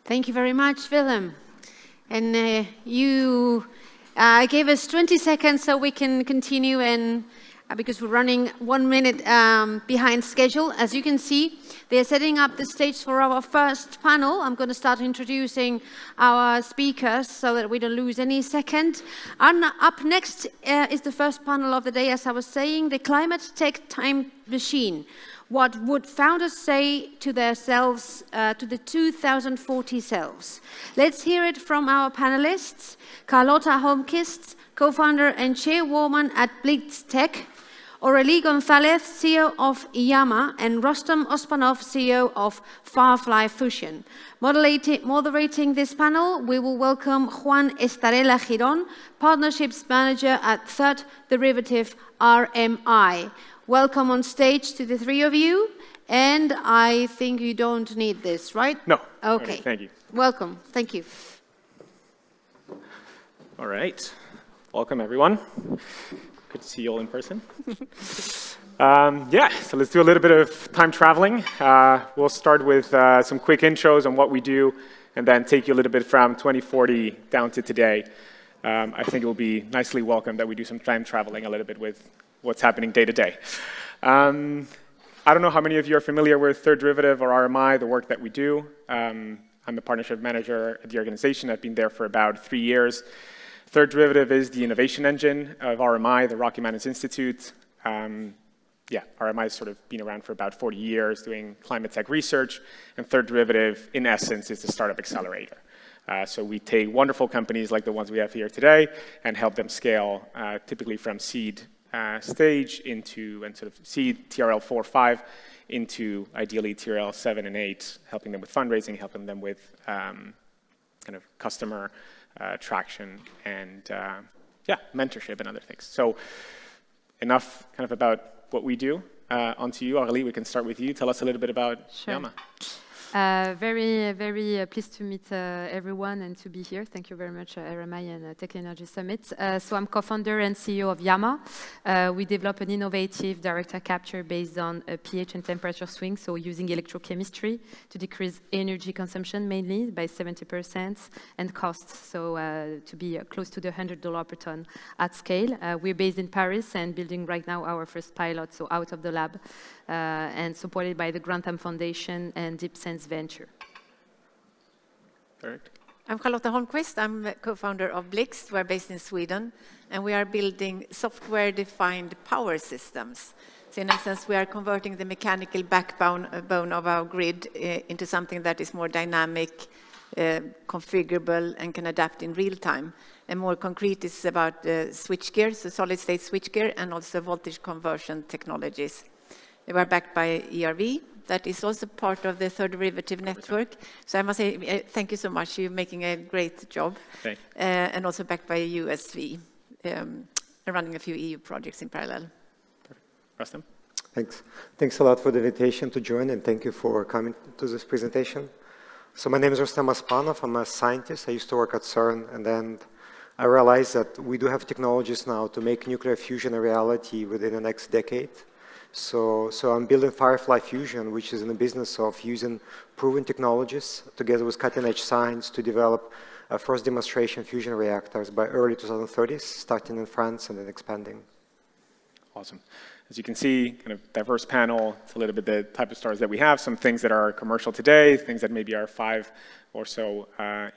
Thank you very much, Willem. And you gave us 20 seconds so we can continue, and because we're running 1 minute behind schedule. As you can see, they're setting up the stage for our first panel. I'm going to start introducing our speakers so that we don't lose any second. And up next is the first panel of the day, as I was saying, the Climate Tech Time Machine. What would founders say to their selves, to the 2040 selves? Let's hear it from our panelists. Charlotta Holmquist, co-founder and chairwoman at BLIXT Tech. Aurelie Gonzalez, CEO of Yama, and Rustem Ospanov, CEO of Firefly Fusion. Moderating this panel, we will welcome Juan Estalella Giron, Partnerships Manager at Third Derivative RMI. Welcome on stage to the three of you, and I think you don't need this, right? No. Okay. Thank you. Welcome. Thank you. All right. Welcome, everyone. Good to see you all in person. So let's do a little bit of time traveling. We'll start with some quick intros on what we do, and then take you a little bit from 2040 down to today. I think it will be nicely welcome that we do some time traveling a little bit with what's happening day to day. I don't know how many of you are familiar with Third Derivative or RMI, the work that we do. I'm the partnership manager at the organization. I've been there for about 3 years. Third Derivative is the innovation engine of RMI, the Rocky Mountains Institute. RMI has sort of been around for about 40 years doing climate tech research, and Third Derivative, in essence, is the startup accelerator. So we take wonderful companies like the ones we have here today and help them scale, typically from seed stage into, and sort of seed TRL 4, 5, into ideally TRL 7 and 8, helping them with fundraising, helping them with kind of customer traction and mentorship and other things. So enough kind of about what we do. On to you, Aurelie. We can start with you. Tell us a little bit about Yama. Very, very pleased to meet everyone and to be here. Thank you very much, RMI and Tech Energy Summit. So I'm co-founder and CEO of Yama. We develop an innovative direct air capture based on a pH and temperature swing, so using electrochemistry to decrease energy consumption mainly by 70% and costs, so to be close to the $100 per ton at scale. We're based in Paris and building right now our first pilot, so out of the lab, and supported by the Grantham Foundation and Deep Sense Venture. Correct. I'm Charlotta Holmquist. I'm co-founder of BLIXT. We're based in Sweden, and we are building software-defined power systems. So in essence, we are converting the mechanical backbone of our grid into something that is more dynamic, configurable, and can adapt in real time. And more concrete is about switchgear, so solid-state switchgear, and also voltage conversion technologies. We are backed by ERV. That is also part of the Third Derivative network. So I must say, thank you so much. You're making a great job. Thank you. And also backed by USV, running a few EU projects in parallel. Perfect. Rustem? Thanks. Thanks a lot for the invitation to join, and thank you for coming to this presentation. So my name is Rustem Ospanov. I'm a scientist. I used to work at CERN, and then I realized that we do have technologies now to make nuclear fusion a reality within the next decade. So I'm building Firefly Fusion, which is in the business of using proven technologies together with cutting-edge science to develop first demonstration fusion reactors by early 2030s, starting in France and then expanding. Awesome. As you can see, kind of diverse panel. It's a little bit the type of stars that we have. Some things that are commercial today, things that maybe are 5 or so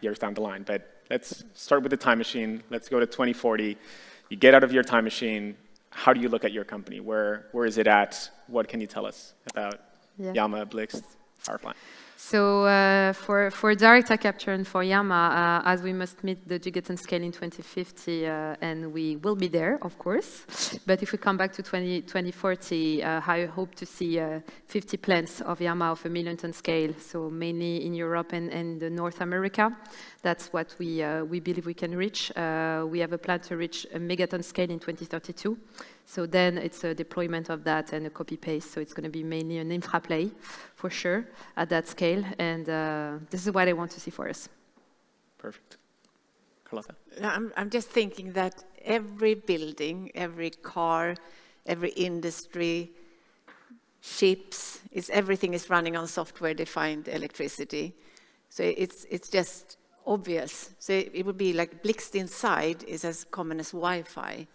years down the line. But let's start with the time machine. Let's go to 2040. You get out of your time machine. How do you look at your company? Where is it at? What can you tell us about Yama, BLIXT, Firefly? So for direct air capture and for Yama, as we must meet the gigaton scale in 2050, and we will be there, of course. But if we come back to 2040, I hope to see 50 plants of Yama of 1 million ton scale, so mainly in Europe and North America. That's what we believe we can reach. We have a plan to reach a megaton scale in 2032. So then it's a deployment of that and a copy-paste. So it's going to be mainly an infra play, for sure, at that scale. And this is what I want to see for us. Perfect. Charlotta? I'm just thinking that every building, every car, every industry, ships, everything is running on software-defined electricity. So it's just obvious. So it would be like BLIXT inside is as common as Wi-Fi.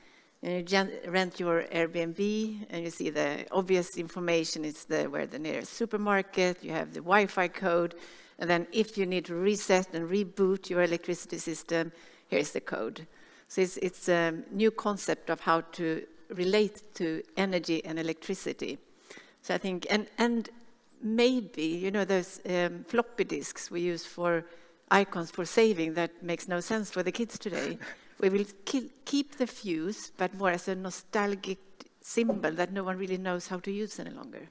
And you rent your Airbnb, and you see the obvious information. It's where the nearest supermarket. You have the Wi-Fi code, and then if you need to reset and reboot your electricity system, here's the code. So it's a new concept of how to relate to energy and electricity. So I think, and maybe, you know, those floppy disks we use for icons for saving that makes no sense for the kids today. We will keep the fuse, but more as a nostalgic symbol that no one really knows how to use any longer.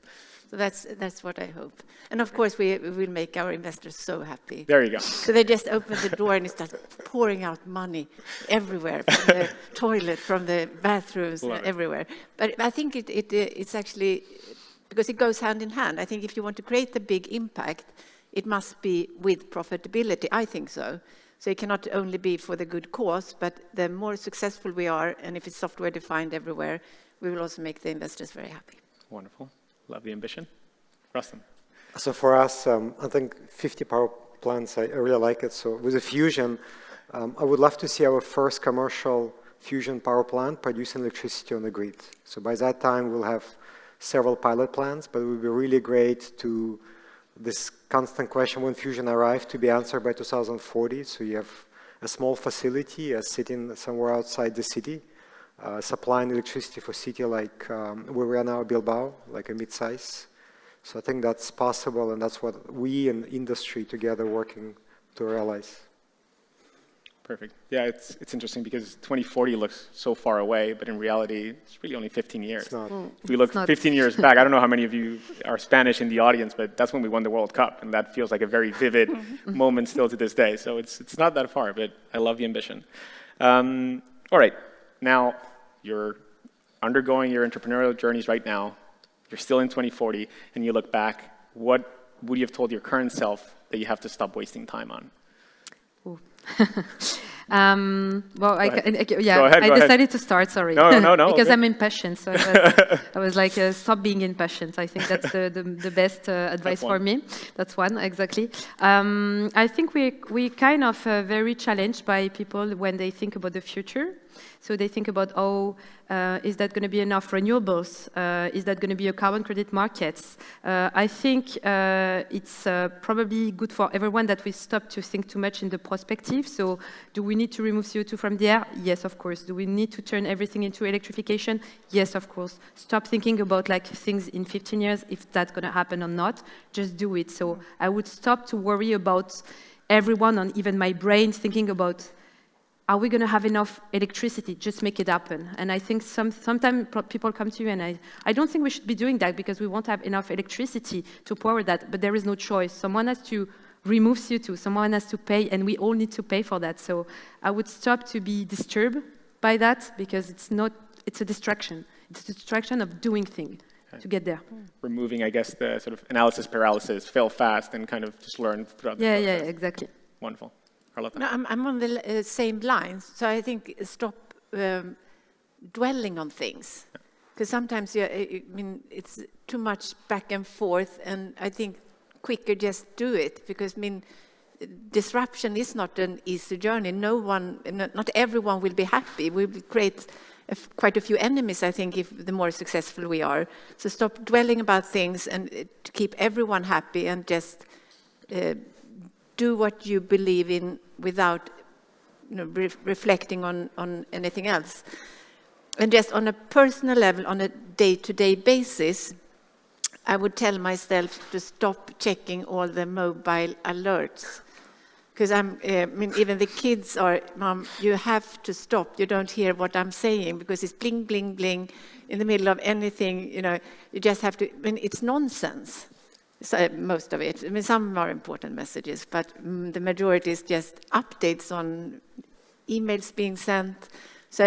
So that's what I hope. And of course, we will make our investors so happy. There you go. So they just open the door and it starts pouring out money everywhere, from the toilet, from the bathrooms, everywhere. But I think it's actually, because it goes hand in hand. I think if you want to create a big impact, it must be with profitability. I think so. So it cannot only be for the good cause, but the more successful we are, and if it's software defined everywhere, we will also make the investors very happy. Wonderful. Love the ambition. Rustem. So for us, I think 50 power plants, I really like it. So with the fusion, I would love to see our first commercial fusion power plant producing electricity on the grid. So by that time, we'll have several pilot plants, but it would be really great to this constant question, when fusion arrives, to be answered by 2040. So you have a small facility sitting somewhere outside the city, supplying electricity for a city like where we are now, Bilbao, like a mid-size. So I think that's possible, and that's what we and industry together working to realize. Perfect. Yeah, it's interesting because 2040 looks so far away, but in reality, it's really only 15 years. It's not. If we look 15 years back, I don't know how many of you are Spanish in the audience, but that's when we won the World Cup, and that feels like a very vivid moment still to this day. So it's not that far, but I love the ambition. All right, now you're undergoing your entrepreneurial journeys right now. You're still in 2040, and you look back. What would you have told your current self that you have to stop wasting time on? Well, I Go decided to start, sorry. No. Because okay. I'm impatient, so I was like, stop being impatient. I think that's the best advice for me. That's one, exactly. I think we kind of very challenged by people when they think about the future. So they think about, is that going to be enough renewables? Is that going to be a carbon credit markets? I think it's probably good for everyone that we stop to think too much in the prospective. So do we need to remove CO2 from the air? Yes, of course. Do we need to turn everything into electrification? Yes, of course. Stop thinking about like things in 15 years, if that's going to happen or not. Just do it. So I would stop to worry about everyone, and even my brain, thinking about, are we going to have enough electricity? Just make it happen. And I think sometimes people come to you, and I don't think we should be doing that because we won't have enough electricity to power that, but there is no choice. Someone has to remove CO2, someone has to pay, and we all need to pay for that. So I would stop to be disturbed by that, because it's a distraction. It's a distraction of doing things to get there. Removing, I guess, the sort of analysis paralysis, fail fast, and kind of just learn throughout the process. Yeah, exactly. Wonderful. Charlotta? No, I'm on the same lines. So I think stop dwelling on things. Because sometimes it's too much back and forth, and I think quicker just do it. Because disruption is not an easy journey. Not everyone will be happy. We will create quite a few enemies, I think, if the more successful we are. So stop dwelling about things and to keep everyone happy, and just do what you believe in without reflecting on anything else. And just on a personal level, on a day-to-day basis, I would tell myself to stop checking all the mobile alerts. Because even the kids are, Mom, you have to stop. You don't hear what I'm saying because it's bling, bling, bling in the middle of anything. You just have to, it's nonsense. So most of it. Some are important messages, but the majority is just updates on emails being sent. So,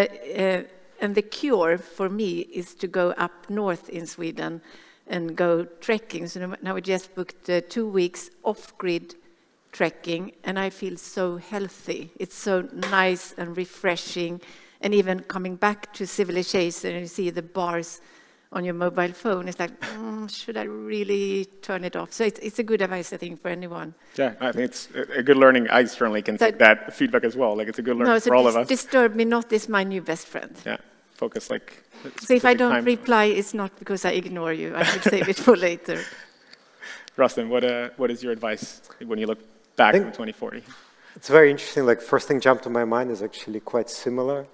and the cure for me is to go up north in Sweden and go trekking. So now we just booked 2 weeks off-grid trekking, and I feel so healthy. It's so nice and refreshing, and even coming back to civilization, and you see the bars on your mobile phone, it's like, should I really turn it off? So it's a good advice, I think, for anyone. Yeah, I think it's a good learning. I certainly can take that feedback as well. Like, it's a good learning for all of us. Disturb me not is my new best friend. Yeah, focus like. So if I don't reply, it's not because I ignore you. I should save it for later. Rustem, what is your advice when you look back from 2040? It's very interesting. Like, first thing jumped to my mind is actually quite similar.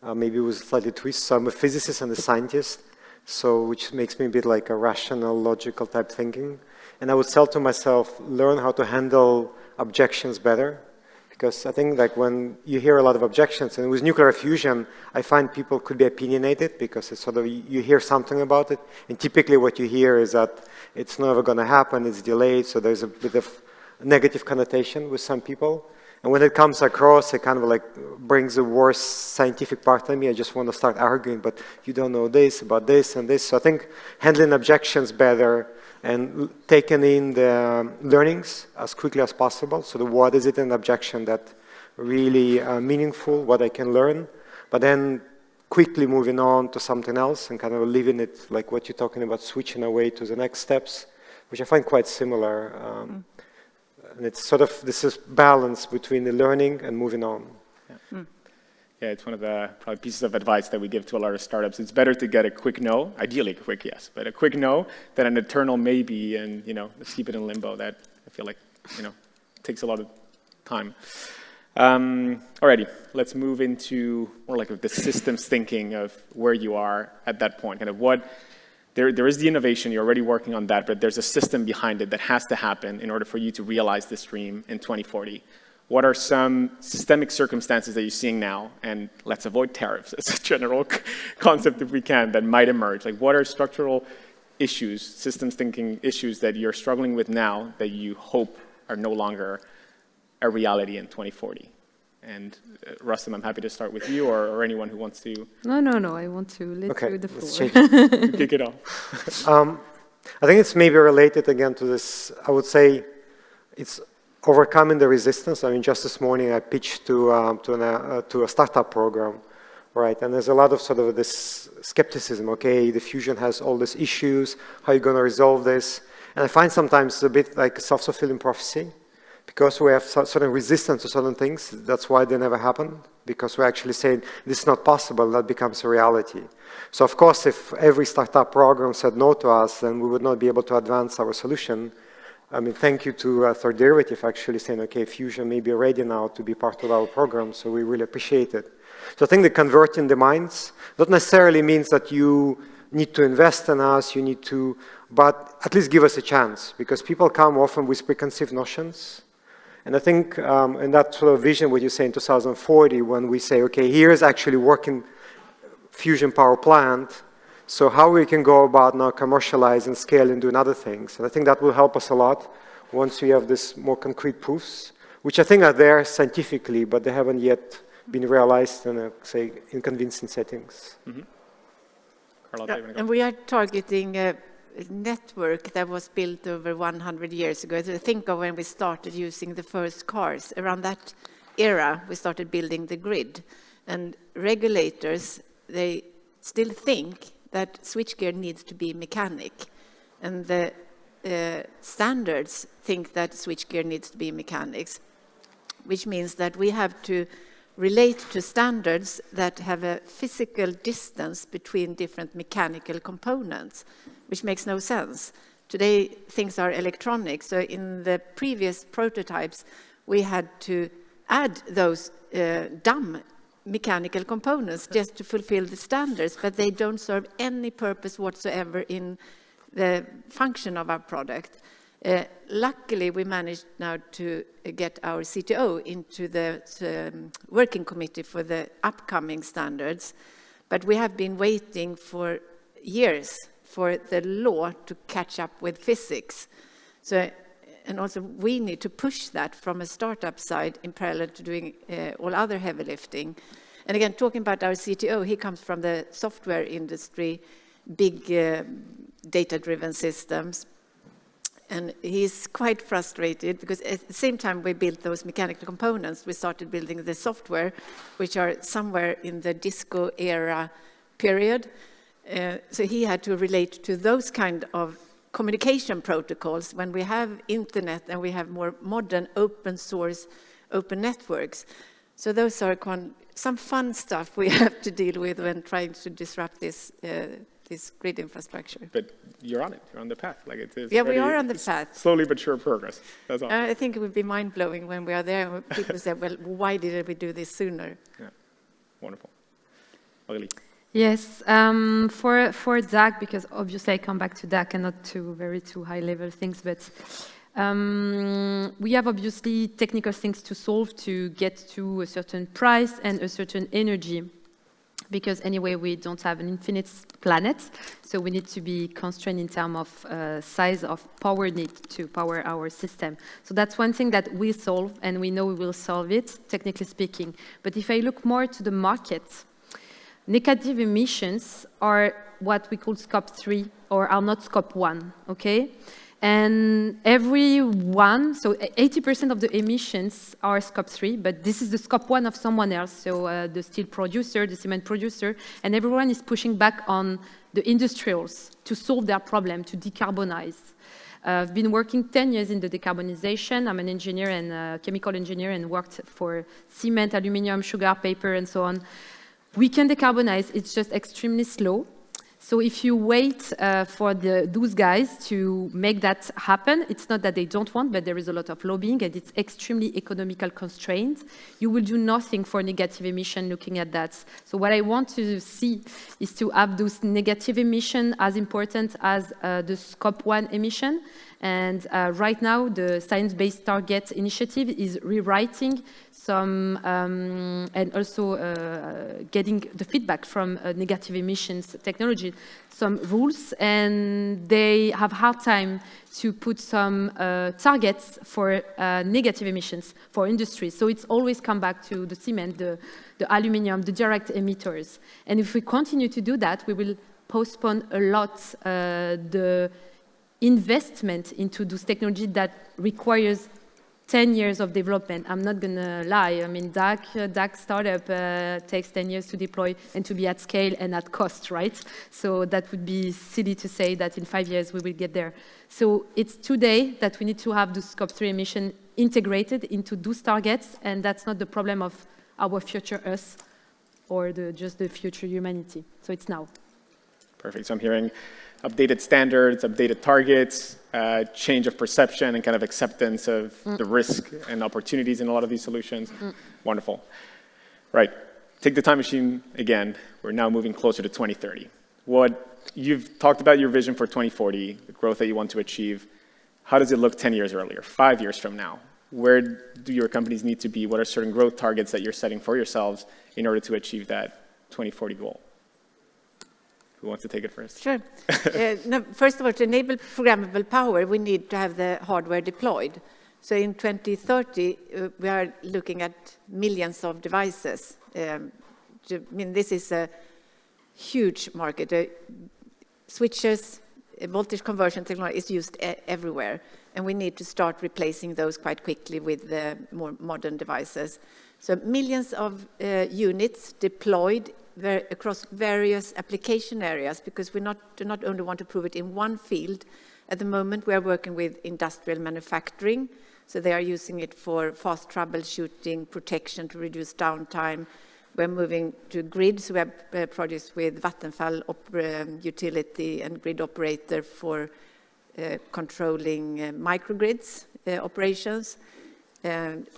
Maybe with a slightly twist. So I'm a physicist and a scientist, so which makes me a bit like a rational, logical type thinking. And I would tell to myself, learn how to handle objections better. Because I think like when you hear a lot of objections, and with nuclear fusion, I find people could be opinionated because it's sort of, you hear something about it, and typically what you hear is that it's never going to happen, it's delayed, so there's a bit of negative connotation with some people. And when it comes across, it kind of like brings the worst scientific part of me. I just want to start arguing, but you don't know this, about this, and this. So I think handling objections better and taking in the learnings as quickly as possible. So what is it an objection that really meaningful, what I can learn, but then quickly moving on to something else and kind of leaving it like what you're talking about, switching away to the next steps, which I find quite similar. And it's sort of, this is balance between the learning and moving on. Yeah. Yeah, it's one of the probably pieces of advice that we give to a lot of startups. It's better to get a quick no, ideally a quick yes, but a quick no than an eternal maybe, and keep it in limbo. That I feel like takes a lot of time. Alrighty, let's move into more like the systems thinking of where you are at that point. Kind of what there is the innovation. You're already working on that, but there's a system behind it that has to happen in order for you to realize this dream in 2040. What are some systemic circumstances that you're seeing now? And let's avoid tariffs as a general concept if we can, that might emerge. Like, what are structural issues, systems thinking issues that you're struggling with now that you hope are no longer a reality in 2040? And Rustem, I'm happy to start with you or anyone who wants to. No, I want to let you the floor. Kick it off. I think it's maybe related again to this, I would say it's overcoming the resistance. I mean, just this morning I pitched to a startup program, right? And there's a lot of sort of this skepticism. Okay, the fusion has all these issues. How are you going to resolve this? And I find sometimes it's a bit like a self-fulfilling prophecy, because we have certain resistance to certain things. That's why they never happen, because we're actually saying this is not possible. That becomes a reality. So of course, if every startup program said no to us, then we would not be able to advance our solution. I mean, thank you to Third Derivative actually saying, okay, fusion may be ready now to be part of our program, so we really appreciate it. So I think the converting the minds not necessarily means that you need to invest in us, you need to, but at least give us a chance, because people come often with preconceived notions. And I think in that sort of vision, what you say in 2040, when we say, okay, here's actually working fusion power plant, so how we can go about now commercializing, scaling, doing other things. And I think that will help us a lot once we have this more concrete proofs, which I think are there scientifically, but they haven't yet been realized in, say, in convincing settings. Mm-hmm. Charlotta, and we are targeting a network that was built over 100 years ago. So think of when we started using the first cars. Around that era, we started building the grid. And regulators, they still think that switchgear needs to be mechanic. And the standards think that switchgear needs to be mechanics, which means that we have to relate to standards that have a physical distance between different mechanical components, which makes no sense. Today, things are electronic, so in the previous prototypes, we had to add those dumb mechanical components just to fulfill the standards, but they don't serve any purpose whatsoever in the function of our product. Luckily, we managed now to get our CTO into the working committee for the upcoming standards, but we have been waiting for years for the law to catch up with physics. So, and also we need to push that from a startup side in parallel to doing all other heavy lifting. And again, talking about our CTO, he comes from the software industry, big data-driven systems. And he's quite frustrated because at the same time we built those mechanical components, we started building the software, which are somewhere in the disco era period. So he had to relate to those kind of communication protocols when we have internet and we have more modern open source, open networks. So those are some fun stuff we have to deal with when trying to disrupt this grid infrastructure. But you're on it. You're on the path. Like it is. Yeah, we are on the path. Slowly but sure progress. That's all. I think it would be mind-blowing when we are there and people say, well, why didn't we do this sooner? Yeah, wonderful. Aurelie. Yes, for DAC, because obviously I come back to DAC and not to very high-level things, but we have obviously technical things to solve to get to a certain price and a certain energy, because anyway we don't have an infinite planet, so we need to be constrained in terms of size of power need to power our system. So that's one thing that we solve, and we know we will solve it, technically speaking. But if I look more to the market, negative emissions are what we call scope 3, or are not scope 1, okay? And everyone, so 80% of the emissions are scope 3, but this is the scope 1 of someone else, so the steel producer, the cement producer, and everyone is pushing back on the industrials to solve their problem, to decarbonize. I've been working 10 years in the decarbonization. I'm an engineer and chemical engineer and worked for cement, aluminum, sugar, paper, and so on. We can decarbonize, it's just extremely slow. So if you wait for those guys to make that happen, it's not that they don't want, but there is a lot of lobbying and it's extremely economical constraint. You will do nothing for negative emission looking at that. So what I want to see is to have those negative emission as important as the scope 1 emission. And right now, the Science Based Targets initiative is rewriting some, and also getting the feedback from negative emissions technology, some rules, and they have hard time to put some targets for negative emissions for industry. So it's always come back to the cement, the aluminum, the direct emitters. And if we continue to do that, we will postpone a lot the investment into those technologies that requires 10 years of development. I'm not going to lie. I mean, DAC startup takes 10 years to deploy and to be at scale and at cost, right? So that would be silly to say that in 5 years we will get there. So it's today that we need to have the scope 3 emission integrated into those targets, and that's not the problem of our future Earth or just the future humanity. So it's now. Perfect. So I'm hearing updated standards, updated targets, change of perception and kind of acceptance of the risk and opportunities in a lot of these solutions. Wonderful. Right. Take the time machine again. We're now moving closer to 2030. You've talked about your vision for 2040, the growth that you want to achieve. How does it look 10 years earlier, 5 years from now? Where do your companies need to be? What are certain growth targets that you're setting for yourselves in order to achieve that 2040 goal? Who wants to take it first? Sure. No, first of all, to enable programmable power, we need to have the hardware deployed. So in 2030, we are looking at millions of devices. I mean, this is a huge market. Switches, voltage conversion technology is used everywhere, and we need to start replacing those quite quickly with the more modern devices. So millions of units deployed across various application areas, because we do not only want to prove it in one field. At the moment, we are working with industrial manufacturing, so they are using it for fast troubleshooting, protection to reduce downtime. We're moving to grid, so we have projects with Vattenfall utility and grid operator for controlling microgrids operations, and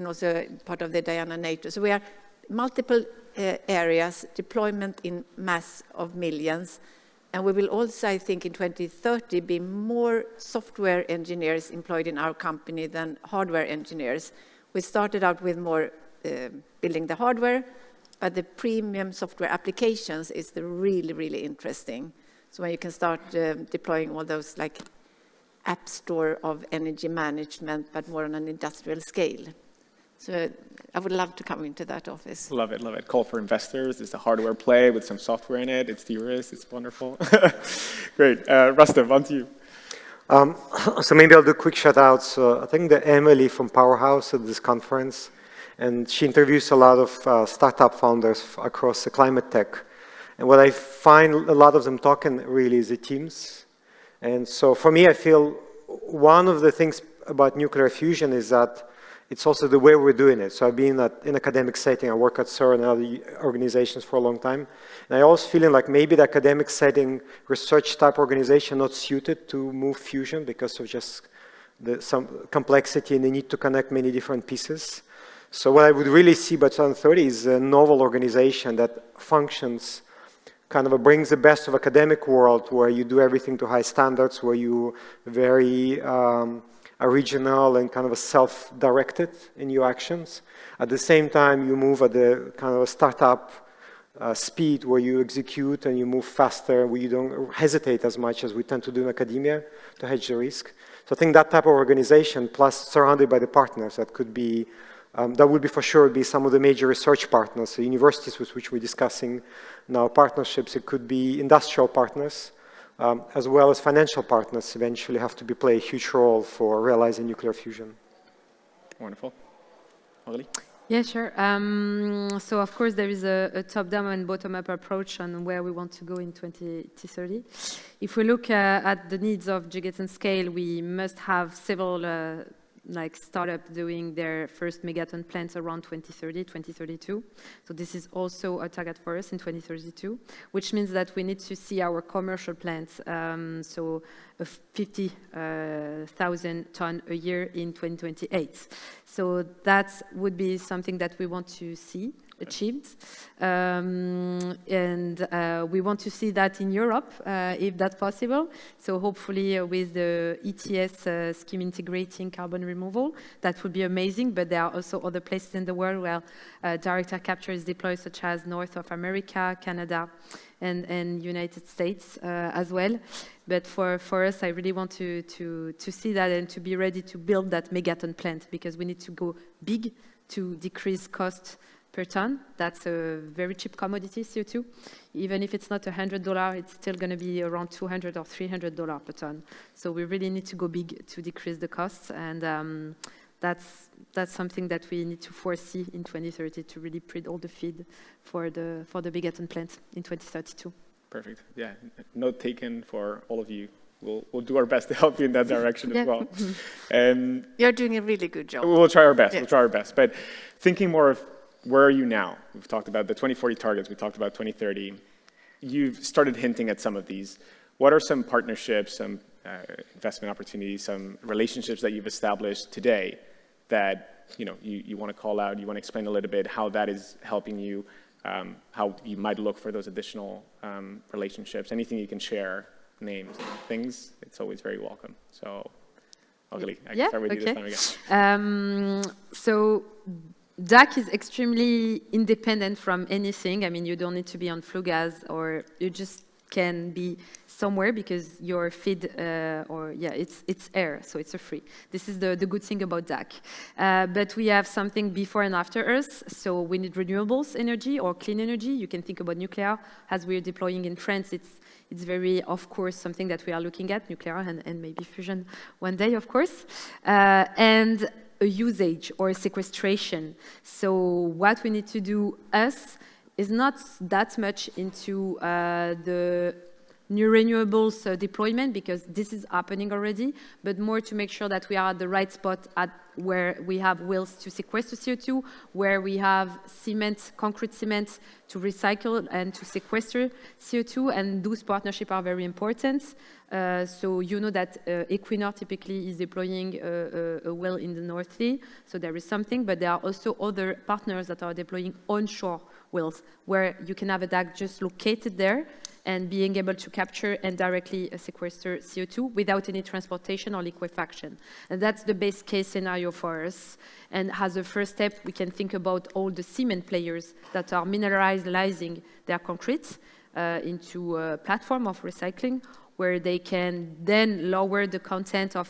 also part of the Diana NATO. So we are multiple areas, deployment in mass of millions. And we will also, I think, in 2030, be more software engineers employed in our company than hardware engineers. We started out with more building the hardware, but the premium software applications is the really, really interesting. So when you can start deploying all those like app store of energy management, but more on an industrial scale. So I would love to come into that office. Love it, love it. Call for investors. It's a hardware play with some software in it. It's de-risked. It's wonderful. Great. Rustem, on to you. So maybe I'll do quick shout-outs. I think that Emily from Powerhouse at this conference, and she interviews a lot of startup founders across the climate tech. And what I find a lot of them talking really is the teams. And so for me, I feel one of the things about nuclear fusion is that it's also the way we're doing it. So I've been in academic setting, I work at CERN and other organizations for a long time. And I always feeling like maybe the academic setting, research type organization not suited to move fusion because of just some complexity and the need to connect many different pieces. So what I would really see by 2030 is a novel organization that functions, kind of brings the best of academic world where you do everything to high standards, where you very original and kind of self-directed in your actions. At the same time, you move at the kind of a startup speed where you execute and you move faster, where you don't hesitate as much as we tend to do in academia to hedge the risk. So I think that type of organization, plus surrounded by the partners, that could be, that would be for sure be some of the major research partners, the universities with which we're discussing now partnerships. It could be industrial partners, as well as financial partners eventually have to play a huge role for realizing nuclear fusion. Wonderful. Aurelie? Yeah, sure. So of course there is a top-down and bottom-up approach on where we want to go in 2030. If we look at the needs of gigaton scale, we must have several like startups doing their first megaton plants around 2030, 2032. So this is also a target for us in 2032, which means that we need to see our commercial plants, so 50,000 ton a year in 2028. So that would be something that we want to see achieved. We want to see that in Europe, if that's possible. So hopefully with the ETS scheme integrating carbon removal, that would be amazing. But there are also other places in the world where direct air capture is deployed, such as North of America, Canada, and United States as well. But for us, I really want to see that and to be ready to build that megaton plant, because we need to go big to decrease cost per ton. That's a very cheap commodity, CO2. Even if it's not $100, it's still going to be around $200 or $300 per ton. So we really need to go big to decrease the costs, and that's something that we need to foresee in 2030 to really print all the feed for the megaton plant in 2032. Perfect. Yeah. Note taken for all of you. We'll do our best to help you in that direction as well. You're doing a really good job. We'll try our best. Yes. We'll try our best. But thinking more of where are you now? We've talked about the 2040 targets. We talked about 2030. You've started hinting at some of these. What are some partnerships, some investment opportunities, some relationships that you've established today that you want to call out? You want to explain a little bit how that is helping you, how you might look for those additional relationships? Anything you can share, names, things, it's always very welcome. So, Aurelie, I can start with you this time again. So DAC is extremely independent from anything. I mean, you don't need to be on flue gas, or you just can be somewhere because your feed, it's air, so it's a free. This is the good thing about DAC. But we have something before and after us, so we need renewables energy or clean energy. You can think about nuclear, as we're deploying in France. It's very, of course, something that we are looking at, nuclear and maybe fusion one day, of course. And a usage or a sequestration. So what we need to do, is not that much into the new renewables deployment, because this is happening already, but more to make sure that we are at the right spot at where we have wells to sequester CO2, where we have cement, concrete cement to recycle and to sequester CO2, and those partnerships are very important. So you know that Equinor typically is deploying a well in the North Sea, so there is something, but there are also other partners that are deploying onshore wells, where you can have a DAC just located there, and being able to capture and directly sequester CO2 without any transportation or liquefaction. And that's the base case scenario for us. And as a first step, we can think about all the cement players that are mineralizing their concrete into a platform of recycling, where they can then lower the content of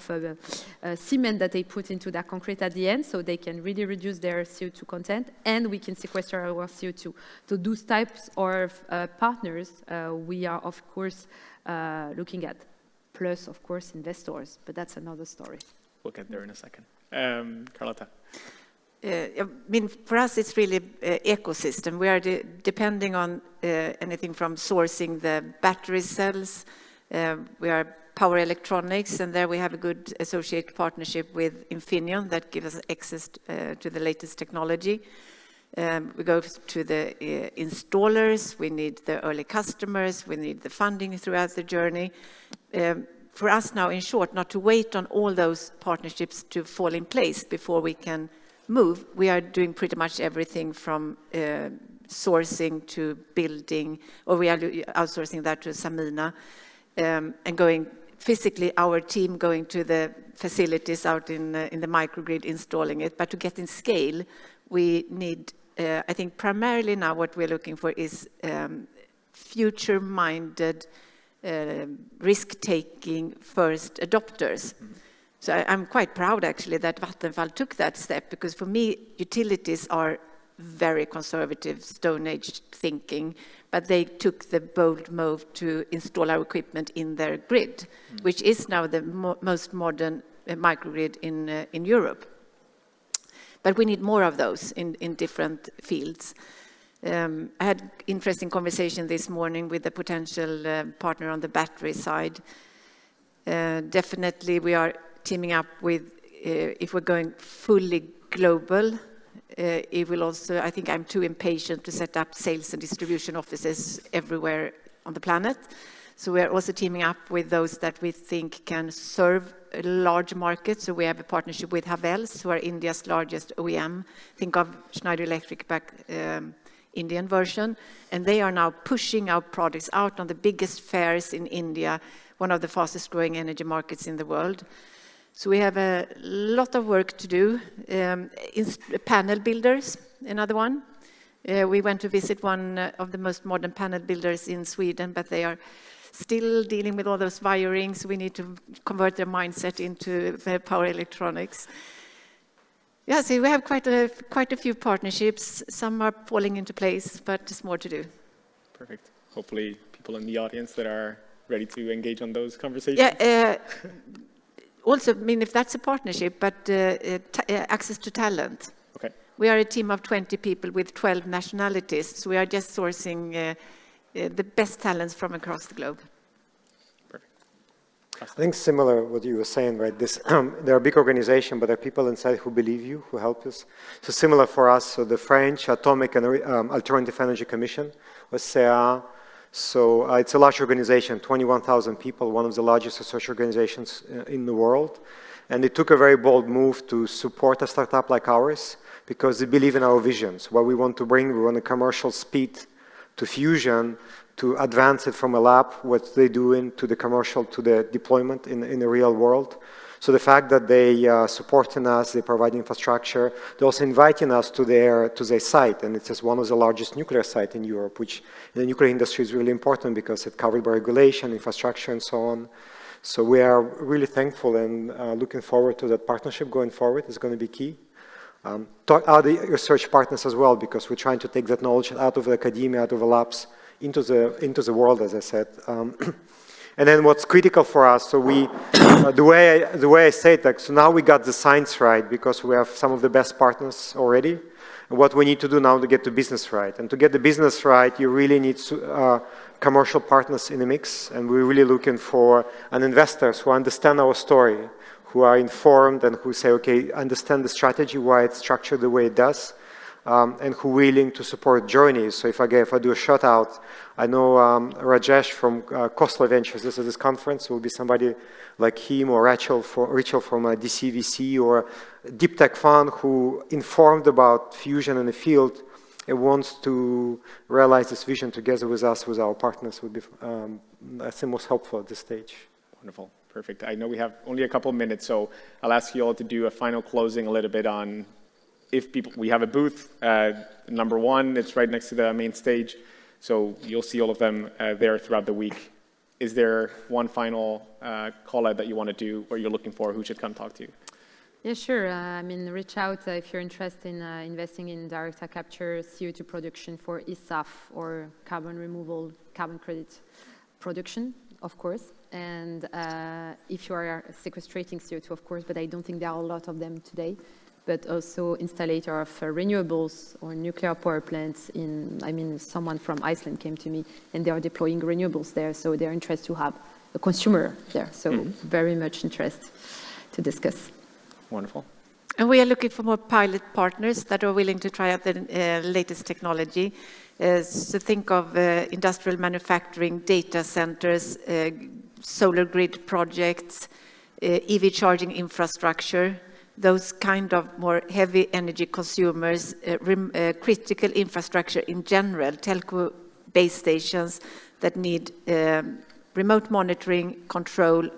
cement that they put into that concrete at the end, so they can really reduce their CO2 content, and we can sequester our CO2. So those types of partners we are, of course, looking at. Plus, of course, investors, but that's another story. We'll get there in a second. Charlotta. I mean, for us, it's really ecosystem. We are depending on anything from sourcing the battery cells. We are power electronics, and there we have a good associate partnership with Infineon that gives us access to the latest technology. We go to the installers, we need the early customers, we need the funding throughout the journey. For us now, in short, not to wait on all those partnerships to fall in place before we can move. We are doing pretty much everything from sourcing to building, or we are outsourcing that to Samina, and going physically, our team going to the facilities out in the microgrid, installing it. But to get in scale, we need, I think primarily now what we're looking for is future-minded, risk-taking first adopters. So I'm quite proud actually that Vattenfall took that step, because for me, utilities are very conservative, Stone Age thinking, but they took the bold move to install our equipment in their grid, which is now the most modern microgrid in Europe. But we need more of those in different fields. I had interesting conversation this morning with a potential partner on the battery side. Definitely we are teaming up with, if we're going fully global, it will also, I think I'm too impatient to set up sales and distribution offices everywhere on the planet. So we are also teaming up with those that we think can serve a large market. So we have a partnership with Havels, who are India's largest OEM. Think of Schneider Electric back Indian version. And they are now pushing our products out on the biggest fairs in India, one of the fastest growing energy markets in the world. So we have a lot of work to do. Panel builders, another one. We went to visit one of the most modern panel builders in Sweden, but they are still dealing with all those wirings. We need to convert their mindset into power electronics. Yeah, so we have quite a few partnerships. Some are falling into place, but there's more to do. Perfect. Hopefully people in the audience that are ready to engage on those conversations. Yeah, also, I mean, if that's a partnership, but access to talent. Okay. We are a team of 20 people with 12 nationalities, so we are just sourcing the best talents from across the globe. Perfect. I think similar what you were saying, right? This, they're a big organization, but there are people inside who believe you, who help us. So similar for us, so the French Atomic and Alternative Energy Commission, or CEA. So it's a large organization, 21,000 people, one of the largest research organizations in the world. And they took a very bold move to support a startup like ours, because they believe in our visions. What we want to bring, we want a commercial speed to fusion, to advance it from a lab, what they do into the commercial, to the deployment in the real world. So the fact that they supporting us, they provide infrastructure, they're also inviting us to their site, and it's one of the largest nuclear sites in Europe, which in the nuclear industry is really important because it's covered by regulation, infrastructure, and so on. So we are really thankful and looking forward to that partnership going forward. It's going to be key. Talk other research partners as well, because we're trying to take that knowledge out of the academia, out of the labs, into the world, as I said. And then what's critical for us, so we, the way I say it, like, so now we got the science right because we have some of the best partners already. And what we need to do now to get the business right. And to get the business right, you really need commercial partners in the mix. And we're really looking for investors who understand our story, who are informed and who say, okay, understand the strategy, why it's structured the way it does. And who are willing to support journeys. So if I do a shout out, I know Rajesh from Khosla Ventures. This is this conference. It will be somebody like him or Rachel from DCVC or Deep Tech Fund who informed about fusion in the field and wants to realize this vision together with us, with our partners, would be, I think, most helpful at this stage. Wonderful. Perfect. I know we have only a couple of minutes, so I'll ask you all to do a final closing a little bit on if people, we have a booth, number 1, it's right next to the main stage. So you'll see all of them there throughout the week. Is there one final call out that you want to do or you're looking for, who should come talk to you? Yeah, sure. I mean, reach out if you're interested in investing in direct air capture, CO2 production for ESAF or carbon removal, carbon credit production, of course. And if you are sequestrating CO2, of course, but I don't think there are a lot of them today. but also installer of renewables or nuclear power plants someone from Iceland came to me and they are deploying renewables there, so they're interested to have a consumer there. So very much interest to discuss. Wonderful. And we are looking for more pilot partners that are willing to try out the latest technology. So think of industrial manufacturing, data centers, solar grid projects, EV charging infrastructure, those kind of more heavy energy consumers, critical infrastructure in general, telco base stations that need remote monitoring, control,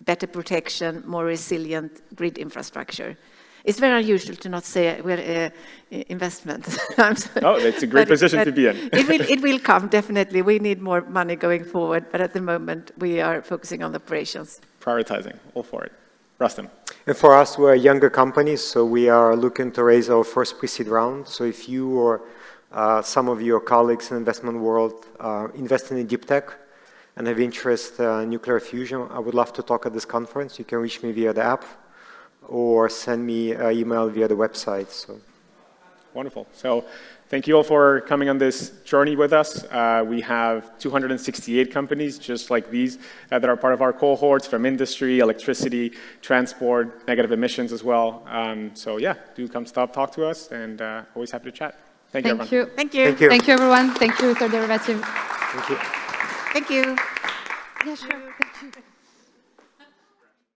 better protection, more resilient grid infrastructure. It's very unusual to not say we're investment. Oh, that's a great position to be in. It will come, definitely. We need more money going forward, but at the moment we are focusing on the operations. Prioritizing, all for it. Rustem. And for us, we're a younger company, so we are looking to raise our first pre-seed round. So if you or some of your colleagues in the investment world are investing in deep tech and have interest in nuclear fusion, I would love to talk at this conference. You can reach me via the app or send me an email via the website. So. Wonderful. So thank you all for coming on this journey with us. We have 268 companies just like these that are part of our cohorts from industry, electricity, transport, negative emissions as well. So yeah, do come talk to us, and always happy to chat. Thank you, everyone. Thank you. Thank you. Thank you, everyone. Thank you, Third Derivative. Thank you. Thank you. Yeah, sure. Thank you.